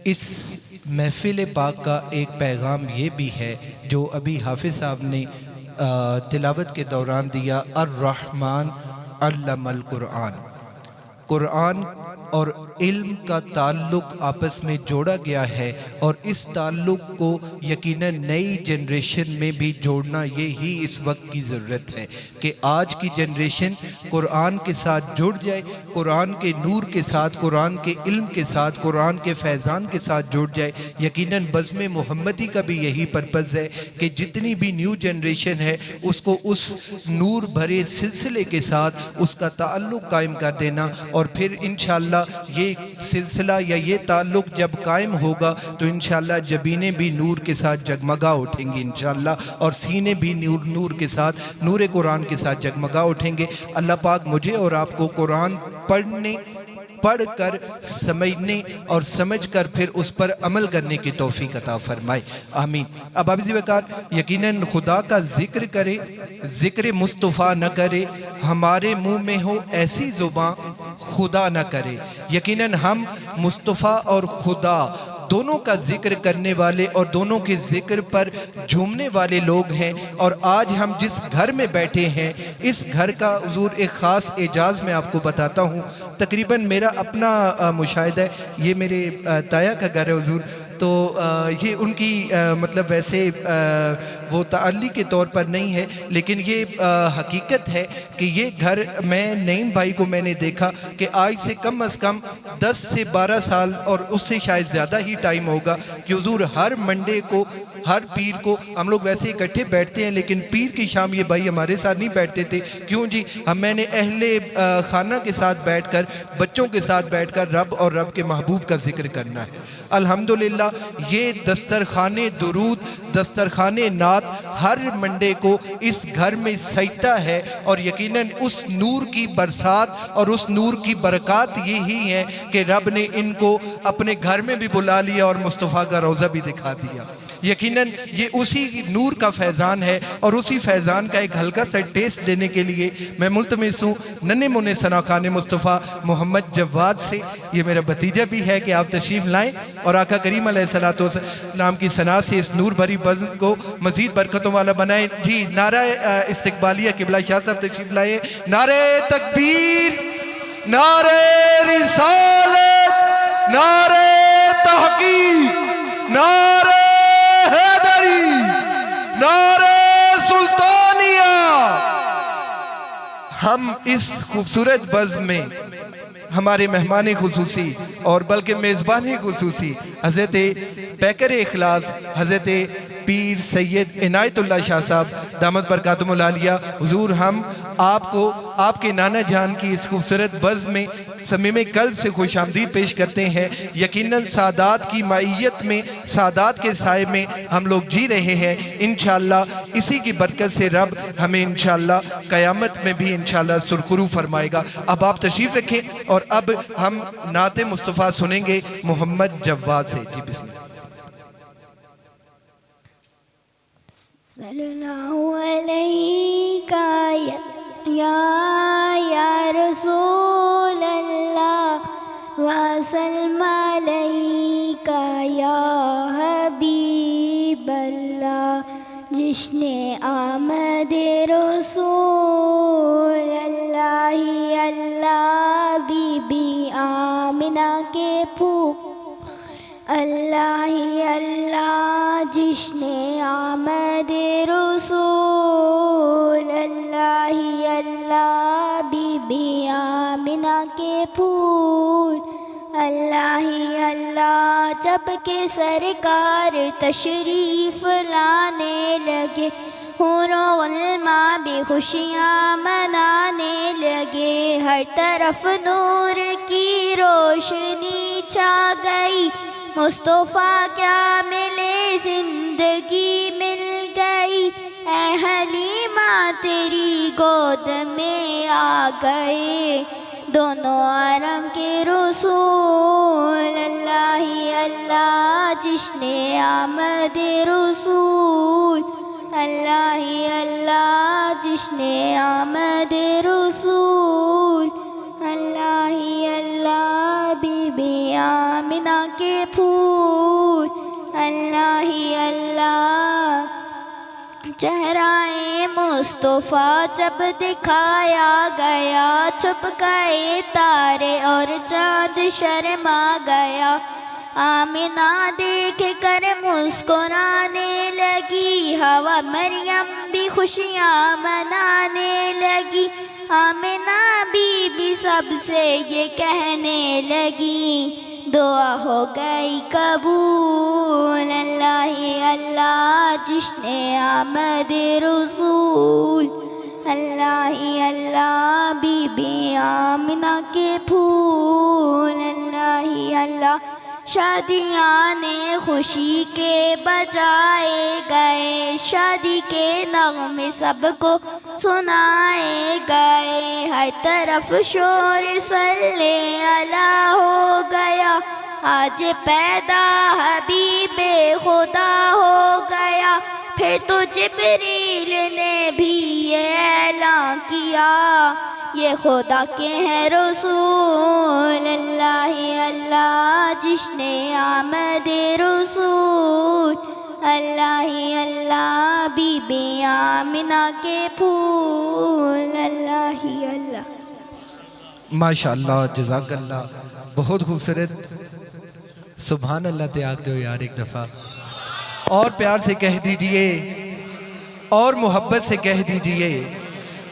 इस महफिल पाक का एक पैगाम ये भी है जो अभी हाफिज़ साहब ने तिलावत के दौरान दिया, अर्रहमान अल्लमल कुरान। कुरान और इल्म का ताल्लुक़ आपस में जोड़ा गया है और इस ताल्लुक़ को यकीनन नई जनरेशन में भी जोड़ना ये ही इस वक्त की ज़रूरत है कि आज की जनरेशन कुरान के साथ जुड़ जाए, कुरान के नूर के साथ, कुरान के इल्म के साथ, कुरान के फैज़ान के साथ जुड़ जाए। यकीनन बज़्म मोहम्मदी का भी यही पर्पज़ है कि जितनी भी न्यू जनरेशन है उसको उस नूर भरे सिलसिले के साथ उसका ताल्लुक़ कायम कर देना, और फिर इंशाअल्लाह ये सिलसिला या ये ताल्लुक़ जब कायम होगा तो इंशाअल्लाह जबीनें भी नूर के साथ जगमगा उठेंगी इंशाअल्लाह, और सीने भी नूर के साथ, नूर कुरान के साथ जगमगा उठेंगे। अल्लाह पाक मुझे और आपको कुरान पढ़कर समझने और समझकर फिर उस पर अमल करने की तौफीक अता फरमाए, आमीन। अब अभी वकार यकीनन खुदा का जिक्र करे, जिक्र मुस्तफ़ा न करे, हमारे मुंह में हो ऐसी ज़ुबान खुदा न करे। यकीनन हम मुस्तफ़ा और खुदा दोनों का जिक्र करने वाले और दोनों के जिक्र पर झूमने वाले लोग हैं। और आज हम जिस घर में बैठे हैं इस घर का हुजूर एक ख़ास एजाज़ मैं आपको बताता हूँ। तकरीबन मेरा अपना मुशाहिदा है, ये मेरे ताया का घर है हुजूर, तो ये उनकी मतलब वैसे वो ताल्ली के तौर पर नहीं है, लेकिन ये हकीकत है कि ये घर मैं नईम भाई को मैंने देखा कि आज से कम अज़ कम 10 से 12 साल और उससे शायद ज़्यादा ही टाइम होगा कि हुजूर हर मंडे को, हर पीर को, हम लोग वैसे इकट्ठे बैठते हैं लेकिन पीर की शाम ये भाई हमारे साथ नहीं बैठते थे। क्यों जी? मैंने अहले खाना के साथ बैठकर, बच्चों के साथ बैठकर रब और रब के महबूब का जिक्र करना है। अल्हम्दुलिल्लाह ये दस्तरखाने दुरूद, दस्तरखाने नात हर मंडे को इस घर में सजता है, और यकीनन उस नूर की बरसात और उस नूर की बरक़ात यही है कि रब ने इनको अपने घर में भी बुला लिया और मुस्तफ़ा का रोज़ा भी दिखा दिया। यकीनन ये उसी नूर का फैज़ान है, और उसी फैज़ान का एक हल्का सा टेस्ट देने के लिए मैं मुल्तमिस हूँ नन्हे मुन्ने सनाखान मुस्तफ़ा मोहम्मद जवाद से, ये मेरा भतीजा भी है, कि आप तशरीफ़ लाएँ और आका करीम अलैहिस्सलाम की सना से इस नूर भरी बज़्म को मज़ीद बरकतों वाला बनाए। जी, नारा इस्तक़बालिया क़िबला शाह साहब तशरीफ़ लाए। नारे तकबीर, नारे रिसालत, नारे तहक़ीक़, नारे हैदरी, नारे सुल्तानिया। हम इस खूबसूरत बज़्म में हमारे मेहमान खुसूसी और बल्कि मेज़बान खुसूसी हज़रत पैकर इखलास हज़रत पीर सैयद इनायतुल्लाह शाह साहब दामद बरकातुहुल आलिया, हुजूर हम आपको आपके नाना जान की इस खूबसूरत बज़्म में समीम कल्ब से खुशामदीद पेश करते हैं। यकीनन सादात की माइयत में, सादात के साए में हम लोग जी रहे हैं। इंशाअल्लाह इसी की बरकत से रब हमें इंशाअल्लाह क़यामत में भी इंशाअल्लाह सुरखरू फरमाएगा। अब आप तशरीफ़ रखें और अब हम नाते मुस्तफ़ा सुनेंगे मोहम्मद जवाद से। जी बिस्मिल्लाह। सल्लल्लाहु अलैका या रसूल अल्लाह वसल्लम अलैका या हबीब अल्लाह। जिसने आमदे रसूल अल्लाह अल्लाह बीबी आमिना के फूक अल्लाह अल्लाह। जिसने आमदे रसूल अल्लाह अल्लाह बीबी आमिना के फूल अल्लाह अल्लाह। जब के सरकार तशरीफ़ लाने लगे हुरो उल्मा भी खुशियाँ मनाने लगे। हर तरफ नूर की रोशनी छा गई, मुस्तफ़ा क्या मिले ज़िंदगी मिल गई। ऐ हलीमा तेरी गोद में आ गए दोनों आराम के रसूल अल्लाह अल्लाह। जिसने आमदे रसूल अल्लाह अल्लाह। जिसने आमदे रसूल अल्लाह अल्लाह बीबी आमिना आमिना के फूल। अल्लाह ही अल्लाह। चेहराए मुस्तफ़ा जब दिखाया गया, छुप गए तारे और चाँद शर्मा गया। आमिना देख कर मुस्कुराने लगी, हवा मरियम भी खुशियाँ मनाने लगी। आमिना बीबी सबसे ये कहने लगी, दुआ हो गई कबूल। अल्लाह ही अल्लाह जिसने आमद रसूल। अल्लाह ही अल्लाह बीबी आमिना के फूल। अल्लाह ही अल्लाह। शादियाँ ने खुशी के बजाए गए, शादी के नग़मे सबको सुनाए गए। हर तरफ शोर सल्ले अला हो गया, आज पैदा हबीबे खुदा हो गया। फिर तो जिब्रील ने भी ये ऐलान किया, ये खुदा के हैं रसूल। अल्लाह ही अल्लाह जिसने आमद रसूल। अल्लाह ही अल्लाह बीबी आमिना के फूल। अल्लाह ही अल्लाह। माशाअल्लाह, जज़ाकल्लाह, बहुत खूबसूरत। सुभान अल्लाह त्याग दो यार एक दफ़ा, और प्यार से कह दीजिए और मोहब्बत से कह दीजिए